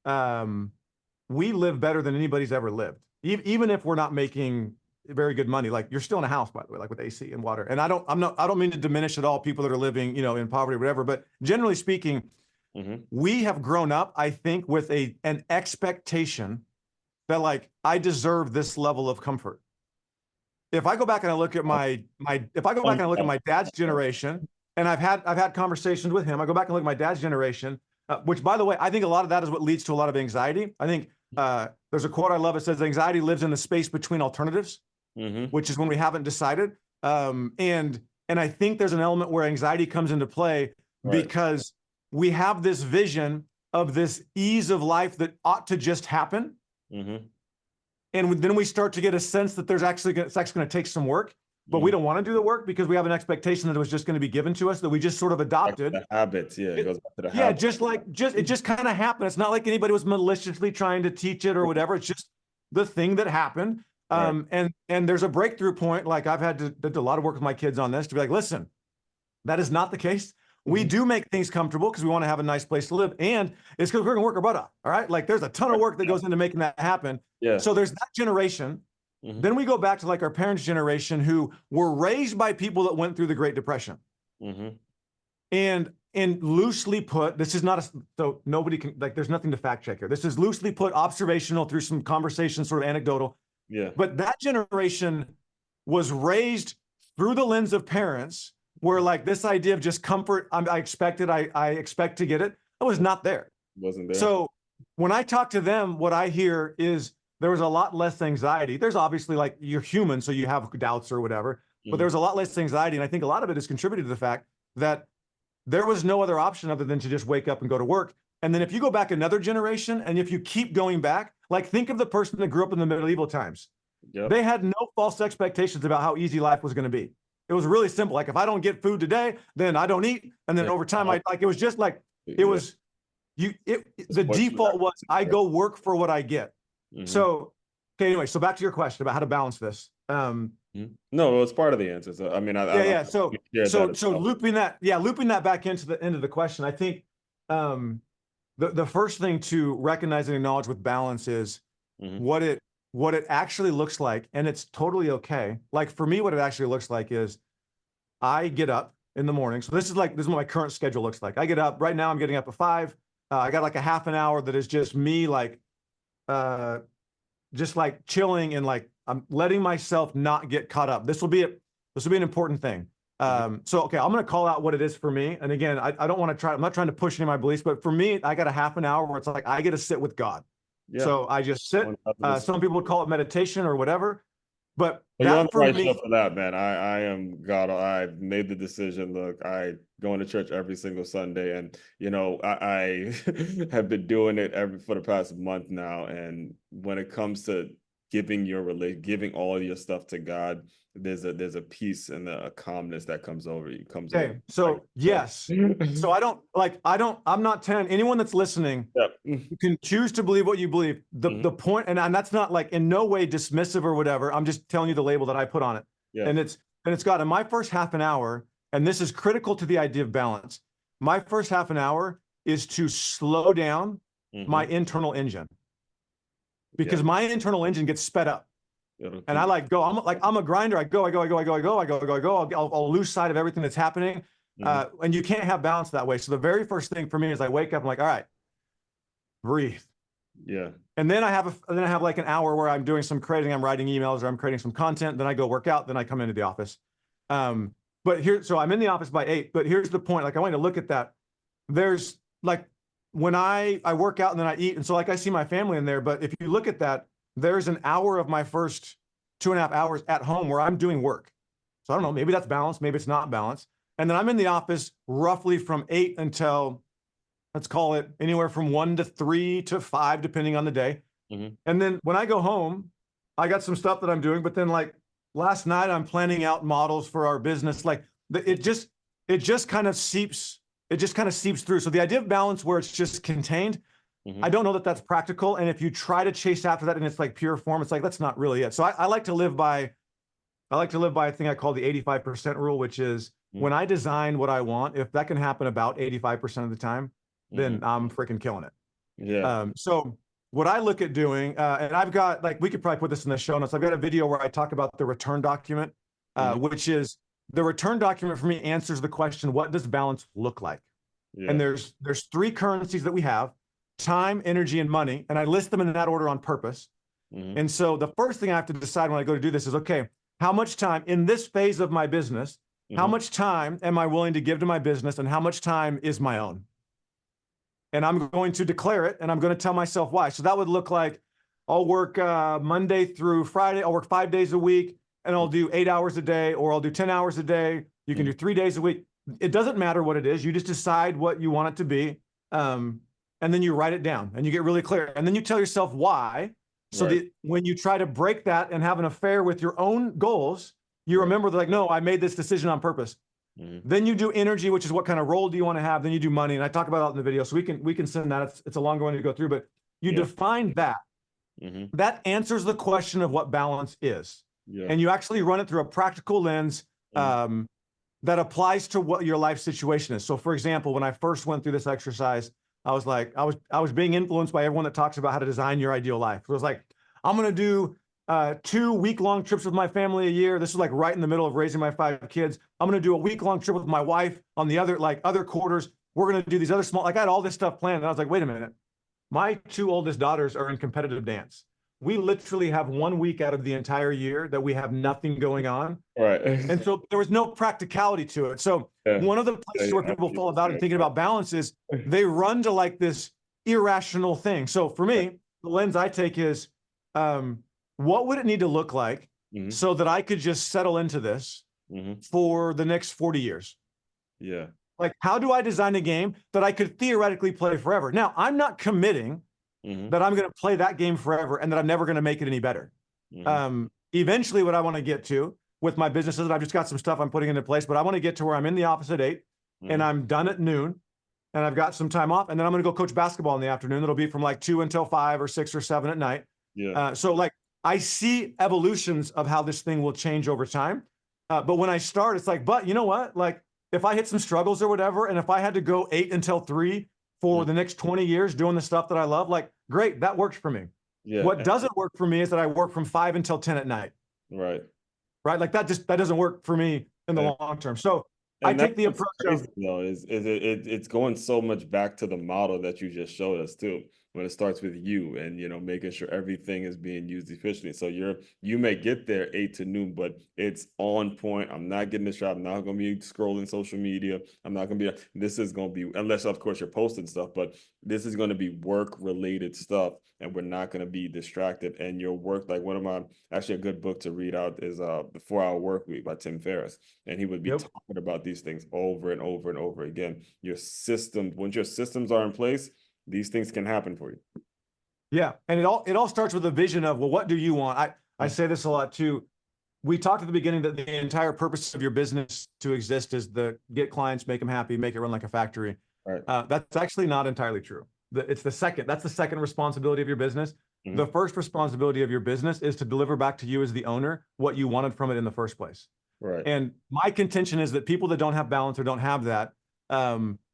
we live better than anybody's ever lived. Even if we're not making very good money, like you're still in a house, by the way, like with AC and water. And I don't mean to diminish at all people that are living, in poverty or whatever, but generally speaking, we have grown up, I think, with an expectation that like I deserve this level of comfort. If I go back and I look at my dad's generation, and I've had conversations with him, I go back and look at my dad's generation, which, by the way, I think a lot of that is what leads to a lot of anxiety. I think there's a quote I love. It says, "Anxiety lives in the space between alternatives," which is when we haven't decided. And I think there's an element where anxiety comes into play because we have this vision of this ease of life that ought to just happen. And then we start to get a sense that it's actually going to take some work, but we don't want to do the work because we have an expectation that it was just going to be given to us, that we just sort of adopted. Like the habits, yeah. It goes back to the habits. Yeah, it just kind of happened. It's not like anybody was maliciously trying to teach it or whatever. It's just the thing that happened. And there's a breakthrough point. Like I've had to do a lot of work with my kids on this to be like, listen, That is not the case. We do make things comfortable because we want to have a nice place to live. And it's because we're going to work our butt off. All right. Like there's a ton of work that goes into making that happen. Yeah. So there's that generation. Then we go back to like our parents' generation who were raised by people that went through the Great Depression. And loosely put, this is not so nobody can, like, there's nothing to fact check here. This is loosely put, observational through some conversation, sort of anecdotal. Yeah. But that generation was raised through the lens of parents where like this idea of just comfort, I expect to get it. That was not there. Wasn't there. So when I talk to them, what I hear is there was a lot less anxiety. There's obviously like you're human, so you have doubts or whatever, but there was a lot less anxiety. And I think a lot of it is contributed to the fact that there was no other option other than to just wake up and go to work. And then if you go back another generation, and if you keep going back, like think of the person that grew up in the medieval times. They had no false expectations about how easy life was going to be. It was really simple. Like if I don't get food today, then I don't eat. And then over time, it was just like, the default was I go work for what I get. So, okay, anyway, so back to your question about how to balance this. No, it's part of the answer. So I mean, So looping that back into the end of the question, I think the first thing to recognize and acknowledge with balance is what it actually looks like, and it's totally okay. Like for me, what it actually looks like is I get up in the morning. So this is what my current schedule looks like. I get up right now. I'm getting up at 5. I got like a half an hour that is just me, like just like chilling and like I'm letting myself not get caught up. This will be an important thing. So, okay, I'm going to call out what it is for me. And again, I don't want to I'm not trying to push any of my beliefs, but for me, I got a half an hour where it's like, I get to sit with God. Yeah. So I just sit, some people would call it meditation or whatever, but you're on the right show for that, man. I am God. I made the decision. Look, I go into church every single Sunday, and you know, I have been doing it for the past month now. And when it comes to giving all your stuff to God, there's a peace and a calmness that comes over you. So yes. So I'm not telling anyone that's listening, you can choose to believe what you believe. The point, and that's not like in no way dismissive or whatever. I'm just telling you the label that I put on it. Yeah. And it's got in my first half an hour, and this is critical to the idea of balance. My first half an hour is to slow down my internal engine. Because my internal engine gets sped up. And I I'm a grinder. I go. I'll lose sight of everything that's happening. And you can't have balance that way. So the very first thing for me is I wake up, I'm like, all right, breathe. Yeah. And then I have like an hour where I'm doing some creating, I'm writing emails or I'm creating some content. Then I go work out. Then I come into the office. So I'm in the office by 8, but here's the point. Like I want you to look at that. There's like, when I work out and then I eat. And so like I see my family in there, but if you look at that, there's an hour of my first 2.5 hours at home where I'm doing work. So I don't know, maybe that's balanced, maybe it's not balanced. And then I'm in the office roughly from 8 until, let's call it anywhere from 1 to 3 to 5, depending on the day. And then when I go home, I got some stuff that I'm doing, but then like last night I'm planning out models for our business. Like it just kind of seeps through. So the idea of balance where it's just contained, I don't know that that's practical. And if you try to chase after that and it's like pure form, it's like, that's not really it. So I like to live by a thing I call the 85% rule, which is when I design what I want, if that can happen about 85% of the time, then I'm freaking killing it. Yeah. So what I look at doing, and I've got, like, we could probably put this in the show notes. I've got a video where I talk about the return document, which is the return document for me answers the question, what does balance look like? Yeah. And there's 3 currencies that we have: time, energy, and money. And I list them in that order on purpose. And so the first thing I have to decide when I go to do this is, okay, how much time in this phase of my business, how much time am I willing to give to my business, and how much time is my own? And I'm going to declare it, and I'm going to tell myself why. So that would look like I'll work Monday through Friday. I'll work 5 days a week, and I'll do 8 hours a day, or I'll do 10 hours a day. You can do 3 days a week. It doesn't matter what it is. You just decide what you want it to be. And then you write it down, and you get really clear. And then you tell yourself why. So that when you try to break that and have an affair with your own goals, you remember that, like, no, I made this decision on purpose. Then you do energy, which is what kind of role do you want to have? Then you do money. And I talk about that in the video. So we can send that. It's a longer one to go through, but you define that. That answers the question of what balance is. And you actually run it through a practical lens. that applies to what your life situation is. So for example, when I first went through this exercise, I was like, I was being influenced by everyone that talks about how to design your ideal life. It was like, I'm going to do 2 week-long trips with my family a year. This is like right in the middle of raising my 5 kids. I'm going to do a week-long trip with my wife on the other quarters. We're going to do these other small, like I had all this stuff planned. And I was like, wait a minute. My 2 oldest daughters are in competitive dance. We literally have 1 week out of the entire year that we have nothing going on. Right. And so there was no practicality to it. So one of the places where people fall about and thinking about balance is they run to like this irrational thing. So for me, the lens I take is, what would it need to look like so that I could just settle into this for the next 40 years? Yeah. Like, how do I design a game that I could theoretically play forever? Now, I'm not committing that I'm going to play that game forever and that I'm never going to make it any better. Eventually, what I want to get to with my businesses, and I've just got some stuff I'm putting into place, but I want to get to where I'm in the office at 8 and I'm done at noon and I've got some time off. And then I'm going to go coach basketball in the afternoon. It'll be from like 2 until 5 or 6 or 7 at night. Yeah. So like I see evolutions of how this thing will change over time. But when I start, it's like, but you know what? Like if I hit some struggles or whatever, and if I had to go 8 until 3 for the next 20 years doing the stuff that I love, like great, that works for me. Yeah. What doesn't work for me is that I work from 5 until 10 at night. Right. Right. Like that doesn't work for me in the long term. So and I take the approach of, though, it's going so much back to the model that you just showed us too. When it starts with you and, you know, making sure everything is being used efficiently. So you may get there 8 to noon, but it's on point. I'm not getting distracted. I'm not going to be scrolling social media. I'm not going to be, this is going to be, unless of course you're posting stuff, but this is going to be work related stuff and we're not going to be distracted. And your work, like one of my, actually a good book to read out is the 4-Hour Work Week by Tim Ferriss. And he would be talking about these things over and over and over again. Your system, once your systems are in place, these things can happen for you. Yeah. And it all starts with a vision of, well, what do you want? I say this a lot too. We talked at the beginning that the entire purpose of your business to exist is to get clients, make them happy, make it run like a factory. Right. That's actually not entirely true. That's the second responsibility of your business. The first responsibility of your business is to deliver back to you as the owner what you wanted from it in the first place. Right. And my contention is that people that don't have balance or don't have that,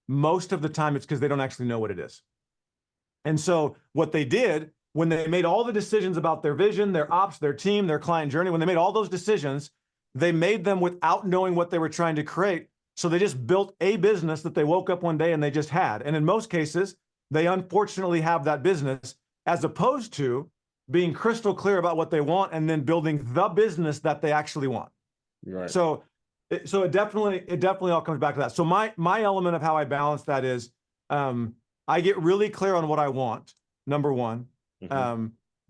most of the time it's because they don't actually know what it is. And so what they did when they made all the decisions about their vision, their ops, their team, their client journey, when they made all those decisions, they made them without knowing what they were trying to create. So they just built a business that they woke up one day and they just had. And in most cases, they unfortunately have that business as opposed to being crystal clear about what they want and then building the business that they actually want. Right. So it definitely all comes back to that. So my element of how I balance that is, I get really clear on what I want, number one.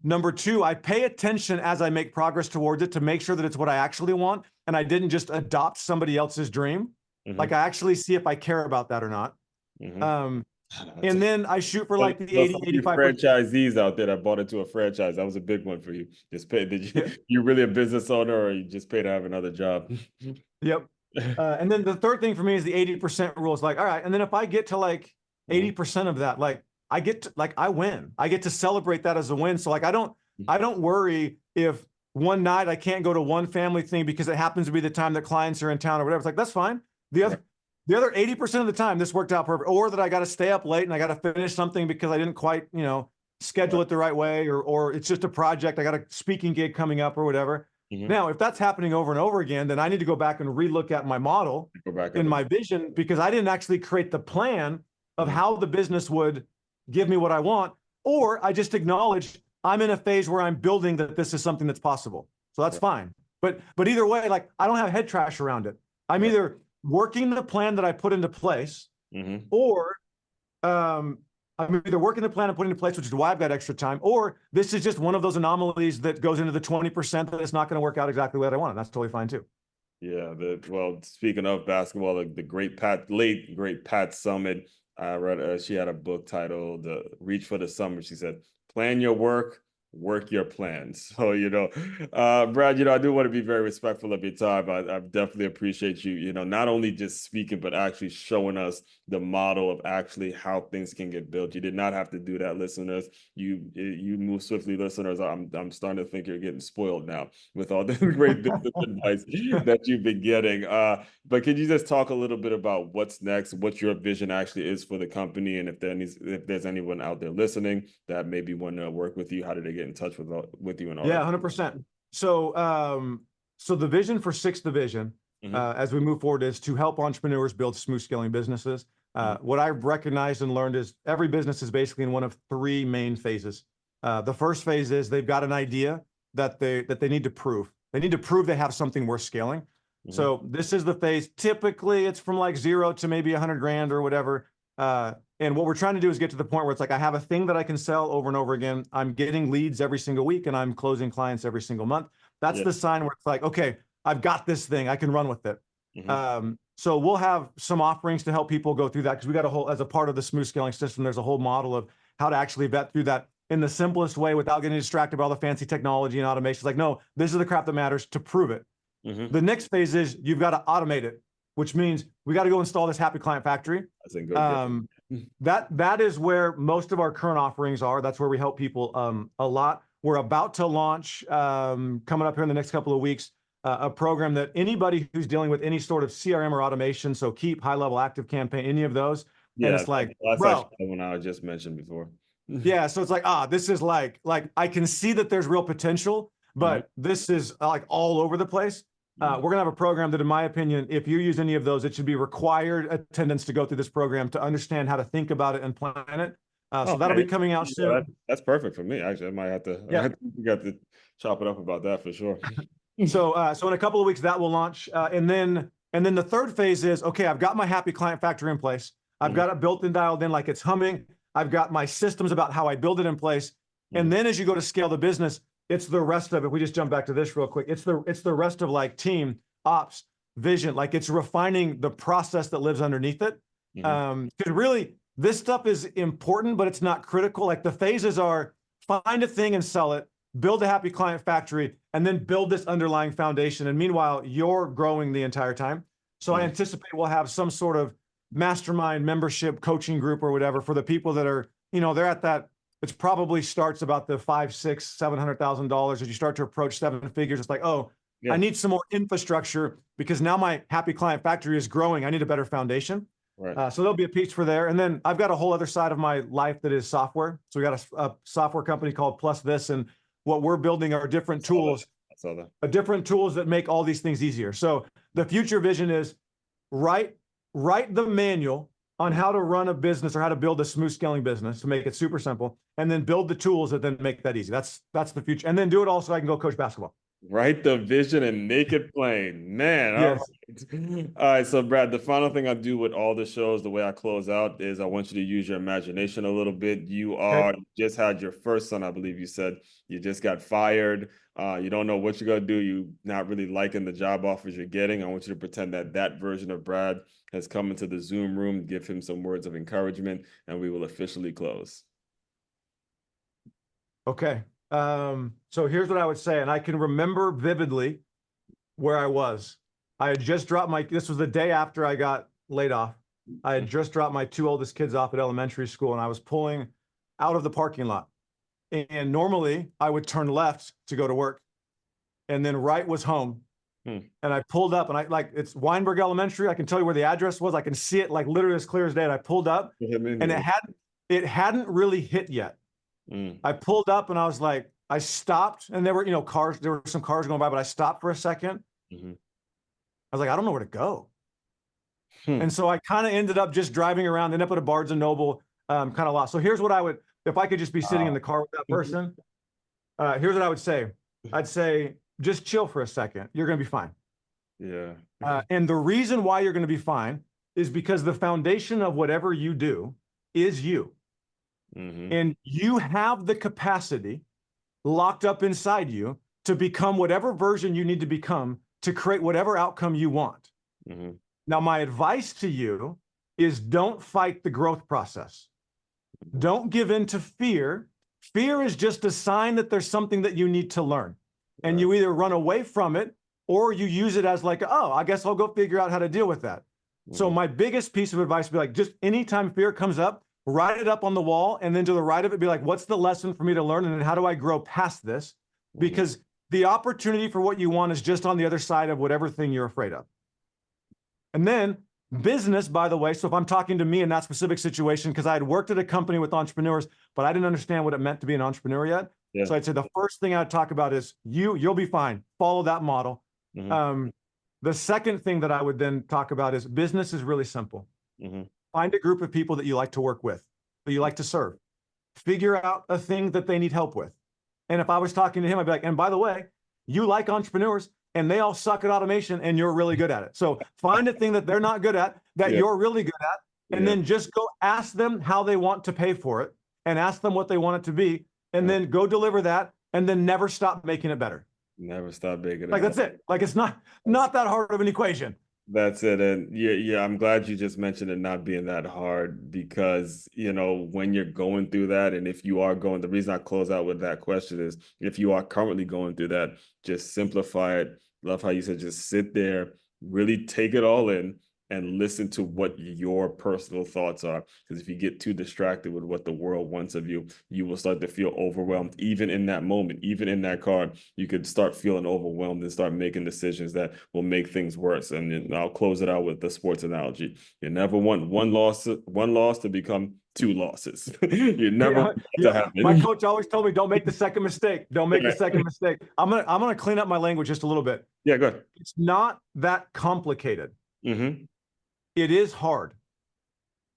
Number two, I pay attention as I make progress towards it to make sure that it's what I actually want. And I didn't just adopt somebody else's dream. Like I actually see if I care about that or not. And then I shoot for like the 80-85% franchisees out there that bought into a franchise. That was a big one for you. Just pay. You really a business owner or you just pay to have another job? Yep. And then the third thing for me is the 80% rule. Is like, all right. And then if I get to like 80% of that, like I win. I get to celebrate that as a win. So like, I don't worry if one night I can't go to one family thing because it happens to be the time that clients are in town or whatever. It's like, that's fine. The other 80% of the time, this worked out perfect. Or that I got to stay up late and I got to finish something because I didn't quite, schedule it the right way, or it's just a project. I got a speaking gig coming up or whatever. Now, if that's happening over and over again, then I need to go back and relook at my model in my vision because I didn't actually create the plan of how the business would give me what I want, or I just acknowledge I'm in a phase where I'm building that this is something that's possible. So that's fine. But either way, like I don't have head trash around it. I'm either working the plan that I put into place, or I'm either working the plan and putting into place, which is why I've got extra time, or this is just one of those anomalies that goes into the 20% that it's not going to work out exactly what I want. And that's totally fine too. Yeah. Well, speaking of basketball, the great Pat Summitt, I read, she had a book titled Reach for the Summer. She said, plan your work, work your plans. So, Brad, I do want to be very respectful of your time. I definitely appreciate you, not only just speaking, but actually showing us the model of actually how things can get built. You did not have to do that, listeners. You move swiftly, listeners. I'm starting to think you're getting spoiled now with all the great business advice that you've been getting. But could you just talk a little bit about what's next, what your vision actually is for the company, and if there's anyone out there listening that maybe want to work with you, how do they get in touch with you and all Yeah, that? 100%. So the vision for Sixth Division, as we move forward, is to help entrepreneurs build smooth scaling businesses. What I've recognized and learned is every business is basically in one of three main phases. The first phase is they've got an idea that they need to prove. They need to prove they have something worth scaling. So this is the phase. Typically, it's from like 0 to maybe 100 grand or whatever. And what we're trying to do is get to the point where it's like, I have a thing that I can sell over and over again. I'm getting leads every single week and I'm closing clients every single month. That's the sign where it's like, okay, I've got this thing, I can run with it. So we'll have some offerings to help people go through that, because we got a whole, as a part of the smooth scaling system, there's a whole model of how to actually vet through that in the simplest way without getting distracted by all the fancy technology and automation. It's like, no, this is the crap that matters to prove it. The next phase is you've got to automate it, which means we got to go install this happy client factory. That is where most of our current offerings are. That's where we help people a lot. We're about to launch, coming up here in the next couple of weeks, a program that anybody who's dealing with any sort of CRM or automation, so Keep, High Level Active Campaign, any of those, and it's like, that's bro, actually the one I just mentioned before. Yeah, so it's like, this is like I can see that there's real potential, but this is like all over the place. We're gonna have a program that, in my opinion, if you use any of those, it should be required attendance to go through this program to understand how to think about it and plan it. So that'll be coming out soon. That's perfect for me. Actually, I might have to. Yeah. We got to chop it up about that for sure. So in a couple of weeks that will launch, and then the third phase is, okay, I've got my happy client factory in place. I've got it built and dialed in, like it's humming. I've got my systems about how I build it in place. And then as you go to scale the business, it's the rest of it. We just jump back to this real quick. It's the rest of like team, ops, vision, like it's refining the process that lives underneath it. Because really, this stuff is important, but it's not critical. Like the phases are find a thing and sell it, build a happy client factory, and then build this underlying foundation. And meanwhile, you're growing the entire time. So I anticipate we'll have some sort of mastermind membership coaching group or whatever for the people that are, they're at that. It probably starts about the $500,000, $600,000, $700,000 as you start to approach 7 figures. It's like, I need some more infrastructure because now my happy client factory is growing. I need a better foundation. So there'll be a piece for there. And then I've got a whole other side of my life that is software. So we got a software company called Plus This, and what we're building are different tools, different tools that make all these things easier. So the future vision is write the manual on how to run a business or how to build a smooth scaling business to make it super simple, and then build the tools that then make that easy. That's the future. And then do it all so I can go coach basketball. Write the vision and make it plain, man. Yes. All right. So Brad, the final thing I do with all the shows, the way I close out, is I want you to use your imagination a little bit. You just had your first son, I believe you said. You just got fired. You don't know what you're going to do. You're not really liking the job offers you're getting. I want you to pretend that version of Brad has come into the Zoom room, give him some words of encouragement, and we will officially close. Okay. So here's what I would say, and I can remember vividly where I was. I had just dropped this was the day after I got laid off. I had just dropped my 2 oldest kids off at elementary school, and I was pulling out of the parking lot. And normally I would turn left to go to work, and then right was home. And I pulled up, and it's Weinberg Elementary. I can tell you where the address was. I can see it like literally as clear as day. And I pulled up, and it hadn't really hit yet. I pulled up, and I was like, I stopped, and there were, cars. There were some cars going by, but I stopped for a second. I was like, I don't know where to go. And so I kind of ended up just driving around, ended up at a Barnes and Noble, kind of lost. So here's what I would, if I could just be sitting in the car with that person, here's what I would say. I'd say, just chill for a second. You're going to be fine. Yeah. And the reason why you're going to be fine is because the foundation of whatever you do is you. And you have the capacity locked up inside you to become whatever version you need to become to create whatever outcome you want. Now, my advice to you is don't fight the growth process. Don't give in to fear Fear is just a sign that there's something that you need to learn. And Right. you either run away from it or you use it as like, oh, I guess I'll go figure out how to deal with that. So Mhm. my biggest piece of advice would be like, just anytime fear comes up, write it up on the wall. And then to the right of it, be like, what's the lesson for me to learn? And then how do I grow past this? Mhm. Because the opportunity for what you want is just on the other side of whatever thing you're afraid of. And then business, by the way, so if I'm talking to me in that specific situation, because I had worked at a company with entrepreneurs, but I didn't understand what it meant to be an entrepreneur yet. Yeah. So I'd say the first thing I'd talk about is you'll be fine. Follow that model. Mhm. The second thing that I would then talk about is business is really simple. Mhm. Find a group of people that you like to work with, that you like to serve. Figure out a thing that they need help with. And if I was talking to him, I'd be like, and by the way, you like entrepreneurs and they all suck at automation and you're really good at it. So find a thing that they're not good at that Yeah. you're really good at, and Yeah. then just go ask them how they want to pay for it and ask them what they want it to be, and Yeah. then go deliver that and then never stop making it better. Never stop making it Like that's it. Like it's not that hard of an equation. That's it. And yeah, I'm glad you just mentioned it not being that hard because, when you're going through that, and if you are going, the reason I close out with that question is if you are currently going through that, just simplify it. Love how you said just sit there, really take it all in and listen to what your personal thoughts are. Because if you get too distracted with what the world wants of you, you will start to feel overwhelmed. Even in that moment, even in that car, you could start feeling overwhelmed and start making decisions that will make things worse. And I'll close it out with the sports analogy. You never want one loss to become two losses. You never want that to happen. My coach always told me, don't make the second mistake. Don't make the second mistake. I'm gonna clean up my language just a little bit. Yeah, go ahead. It's not that complicated. Mm-hmm. It is hard,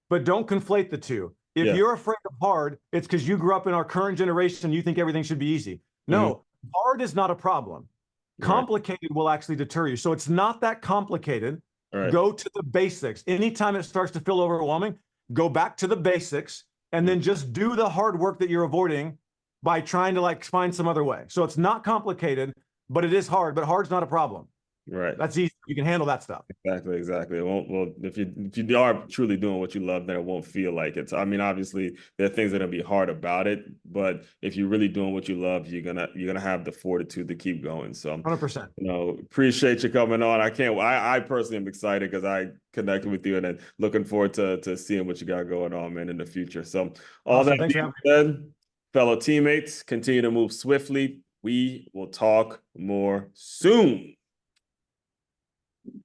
but don't conflate the two. If Yeah. you're afraid of hard, it's because you grew up in our current generation. You think everything should be easy. No, hard is not a problem. Right. Complicated will actually deter you. So it's not that complicated. Right. Go to the basics. Anytime it starts to feel overwhelming, go back to the basics and then just do the hard work that you're avoiding by trying to like find some other way. So it's not complicated, but it is hard, but hard's not a problem. Right. That's easy. You can handle that stuff. Exactly. It won't. Well, if you are truly doing what you love, then it won't feel like it. So, I mean, obviously, there are things that are gonna be hard about it, but if you're really doing what you love, you're gonna have the fortitude to keep going. So, 100%. Appreciate you coming on. I personally am excited because I connected with you and then looking forward to seeing what you got going on, man, in the future. So, all Awesome. that Thanks for being having me. said, fellow teammates, continue to move swiftly. We will talk more soon.